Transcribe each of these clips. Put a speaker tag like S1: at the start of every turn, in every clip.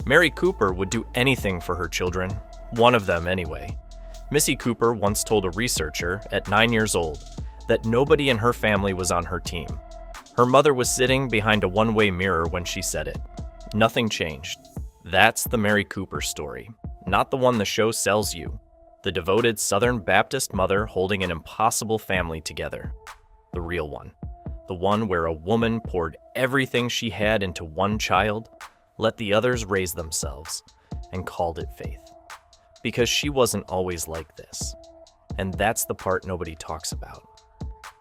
S1: Mary Cooper would do anything for her children, one of them anyway. Missy Cooper once told a researcher at 9 years old that nobody in her family was on her team. Her mother was sitting behind a one-way mirror when she said it. Nothing changed. That's the Mary Cooper story, not the one the show sells you. The devoted Southern Baptist mother holding an impossible family together. The real one. The one where a woman poured everything she had into one child, let the others raise themselves, and called it faith. Because she wasn't always like this. And that's the part nobody talks about.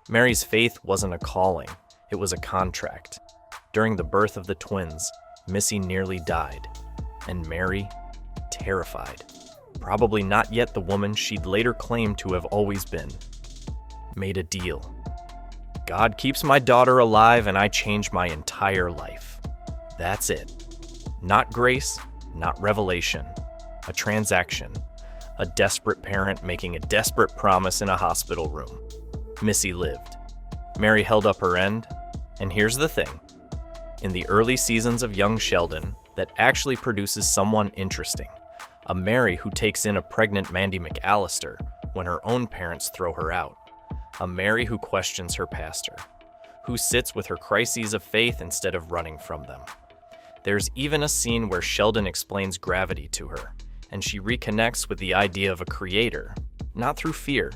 S1: Mary's faith wasn't a calling, it was a contract. During the birth of the twins, Missy nearly died, and Mary, terrified, probably not yet the woman she'd later claim to have always been, made a deal. God keeps my daughter alive and I change my entire life. That's it. Not grace, not revelation. A transaction. A desperate parent making a desperate promise in a hospital room. Missy lived. Mary held up her end, and here's the thing. In the early seasons of young Sheldon, that actually produces someone interesting. A Mary who takes in a pregnant Mandy McAllister when her own parents throw her out. A Mary who questions her pastor, who sits with her crises of faith instead of running from them. There's even a scene where Sheldon explains gravity to her, and she reconnects with the idea of a creator, not through fear,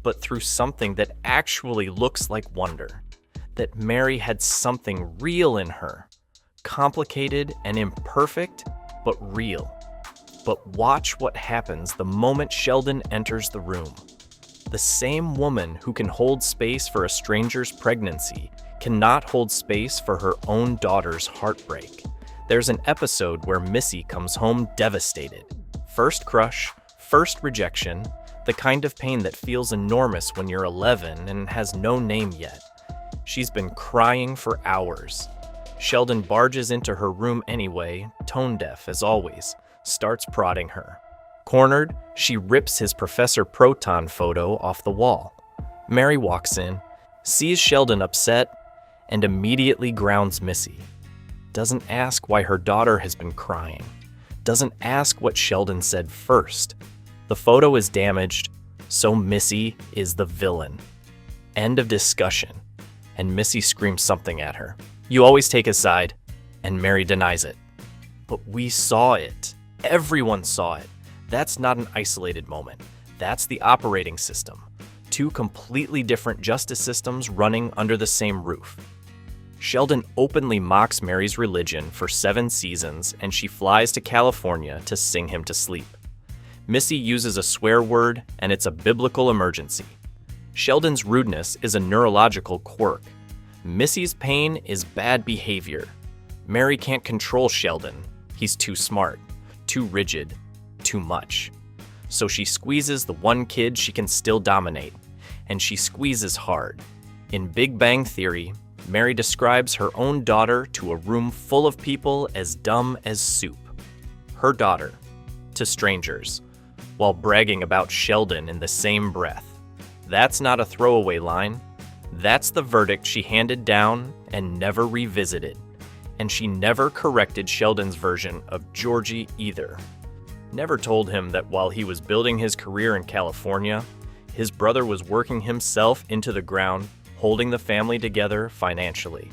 S1: but through something that actually looks like wonder. That Mary had something real in her, complicated and imperfect, but real. But watch what happens the moment Sheldon enters the room. The same woman who can hold space for a stranger's pregnancy cannot hold space for her own daughter's heartbreak. There's an episode where Missy comes home devastated. First crush, first rejection, the kind of pain that feels enormous when you're 11 and has no name yet. She's been crying for hours. Sheldon barges into her room anyway, tone deaf as always, starts prodding her. Cornered, she rips his Professor Proton photo off the wall. Mary walks in, sees Sheldon upset, and immediately grounds Missy. Doesn't ask why her daughter has been crying. Doesn't ask what Sheldon said first. The photo is damaged, so Missy is the villain. End of discussion. And Missy screams something at her. You always take his side, and Mary denies it. But we saw it. Everyone saw it. That's not an isolated moment. That's the operating system. Two completely different justice systems running under the same roof. Sheldon openly mocks Mary's religion for 7 seasons, and she flies to California to sing him to sleep. Missy uses a swear word, and it's a biblical emergency. Sheldon's rudeness is a neurological quirk. Missy's pain is bad behavior. Mary can't control Sheldon. He's too smart, too rigid, too much. So she squeezes the one kid she can still dominate, and she squeezes hard. In Big Bang Theory, Mary describes her own daughter to a room full of people as dumb as soup. Her daughter, to strangers, while bragging about Sheldon in the same breath. That's not a throwaway line. That's the verdict she handed down and never revisited. And she never corrected Sheldon's version of Georgie either. Never told him that while he was building his career in California, his brother was working himself into the ground, holding the family together financially.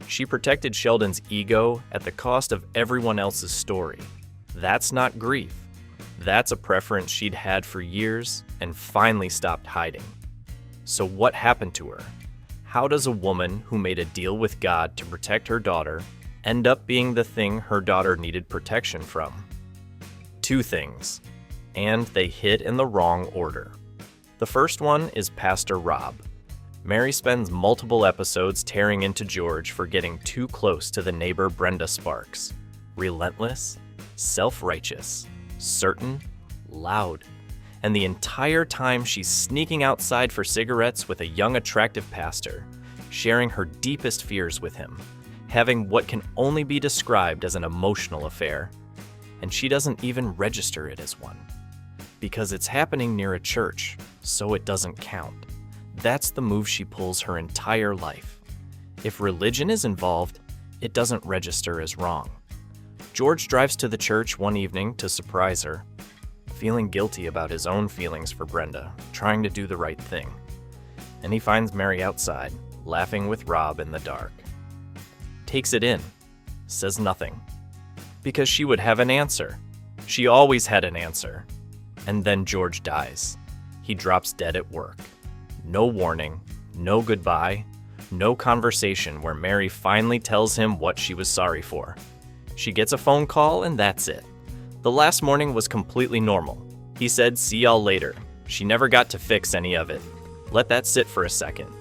S1: She protected Sheldon's ego at the cost of everyone else's story. That's not grief. That's a preference she'd had for years and finally stopped hiding. So what happened to her? How does a woman who made a deal with God to protect her daughter end up being the thing her daughter needed protection from? 2 things, and they hit in the wrong order. The first one is Pastor Rob. Mary spends multiple episodes tearing into George for getting too close to the neighbor Brenda Sparks. Relentless, self-righteous, certain, loud. And the entire time she's sneaking outside for cigarettes with a young, attractive pastor, sharing her deepest fears with him, having what can only be described as an emotional affair. And she doesn't even register it as one. Because it's happening near a church, so it doesn't count. That's the move she pulls her entire life. If religion is involved, it doesn't register as wrong. George drives to the church one evening to surprise her, feeling guilty about his own feelings for Brenda, trying to do the right thing. And he finds Mary outside, laughing with Rob in the dark. Takes it in, says nothing, because she would have an answer. She always had an answer. And then George dies. He drops dead at work. No warning, no goodbye, no conversation where Mary finally tells him what she was sorry for. She gets a phone call and that's it. The last morning was completely normal. He said, "See y'all later." She never got to fix any of it. Let that sit for a second.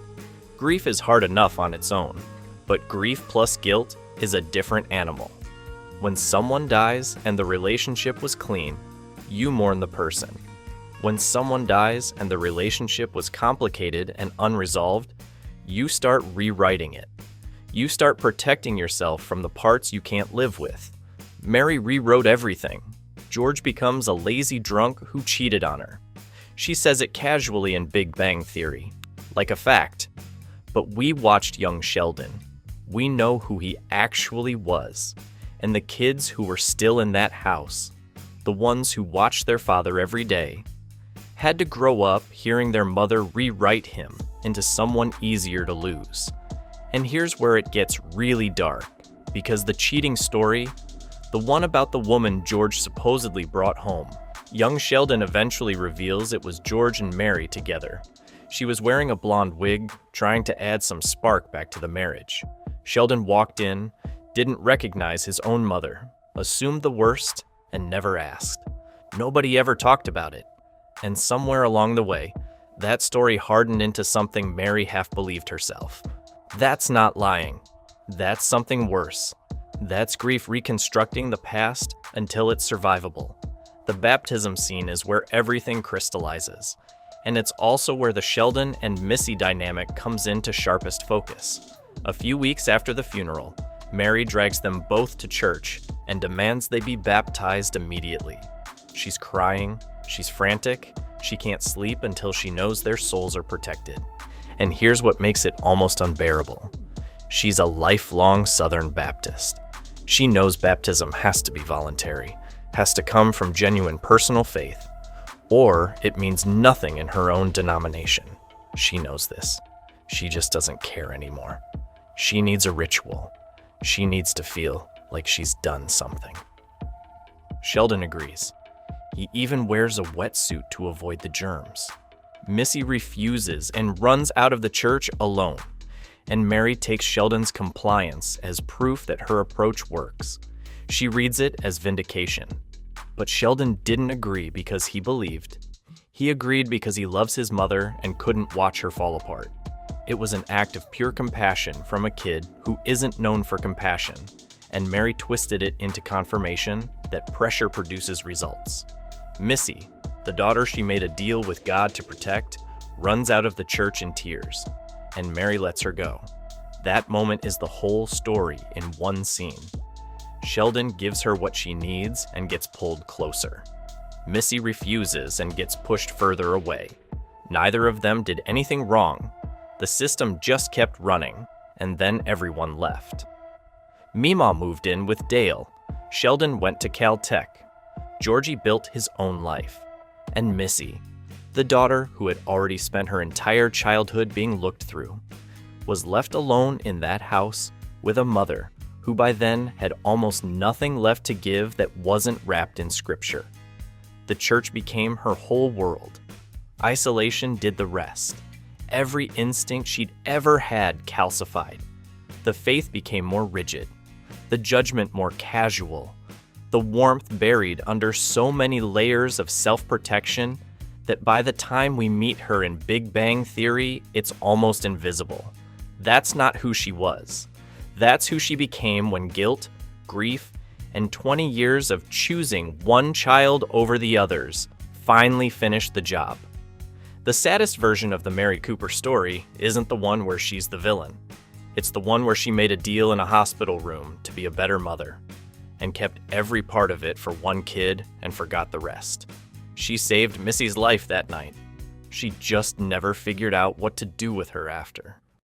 S1: Grief is hard enough on its own, but grief plus guilt is a different animal. When someone dies and the relationship was clean, you mourn the person. When someone dies and the relationship was complicated and unresolved, you start rewriting it. You start protecting yourself from the parts you can't live with. Mary rewrote everything. George becomes a lazy drunk who cheated on her. She says it casually in Big Bang Theory, like a fact. But we watched young Sheldon. We know who he actually was. And the kids who were still in that house, the ones who watched their father every day, had to grow up hearing their mother rewrite him into someone easier to lose. And here's where it gets really dark, because the cheating story, the one about the woman George supposedly brought home, young Sheldon eventually reveals it was George and Mary together. She was wearing a blonde wig, trying to add some spark back to the marriage. Sheldon walked in, didn't recognize his own mother, assumed the worst, and never asked. Nobody ever talked about it. And somewhere along the way, that story hardened into something Mary half believed herself. That's not lying. That's something worse. That's grief reconstructing the past until it's survivable. The baptism scene is where everything crystallizes. And it's also where the Sheldon and Missy dynamic comes into sharpest focus. A few weeks after the funeral, Mary drags them both to church and demands they be baptized immediately. She's crying, she's frantic, she can't sleep until she knows their souls are protected. And here's what makes it almost unbearable. She's a lifelong Southern Baptist. She knows baptism has to be voluntary, has to come from genuine personal faith, or it means nothing in her own denomination. She knows this. She just doesn't care anymore. She needs a ritual. She needs to feel like she's done something. Sheldon agrees. He even wears a wetsuit to avoid the germs. Missy refuses and runs out of the church alone, and Mary takes Sheldon's compliance as proof that her approach works. She reads it as vindication. But Sheldon didn't agree because he believed. He agreed because he loves his mother and couldn't watch her fall apart. It was an act of pure compassion from a kid who isn't known for compassion, and Mary twisted it into confirmation that pressure produces results. Missy, the daughter she made a deal with God to protect, runs out of the church in tears, and Mary lets her go. That moment is the whole story in one scene. Sheldon gives her what she needs and gets pulled closer. Missy refuses and gets pushed further away. Neither of them did anything wrong. The system just kept running, and then everyone left. Meemaw moved in with Dale. Sheldon went to Caltech. Georgie built his own life. And Missy, the daughter who had already spent her entire childhood being looked through, was left alone in that house with a mother who by then had almost nothing left to give that wasn't wrapped in scripture. The church became her whole world. Isolation did the rest. Every instinct she'd ever had calcified. The faith became more rigid, the judgment more casual, the warmth buried under so many layers of self-protection that by the time we meet her in Big Bang Theory, it's almost invisible. That's not who she was. That's who she became when guilt, grief, and 20 years of choosing one child over the others finally finished the job. The saddest version of the Mary Cooper story isn't the one where she's the villain. It's the one where she made a deal in a hospital room to be a better mother, and kept every part of it for one kid and forgot the rest. She saved Missy's life that night. She just never figured out what to do with her after.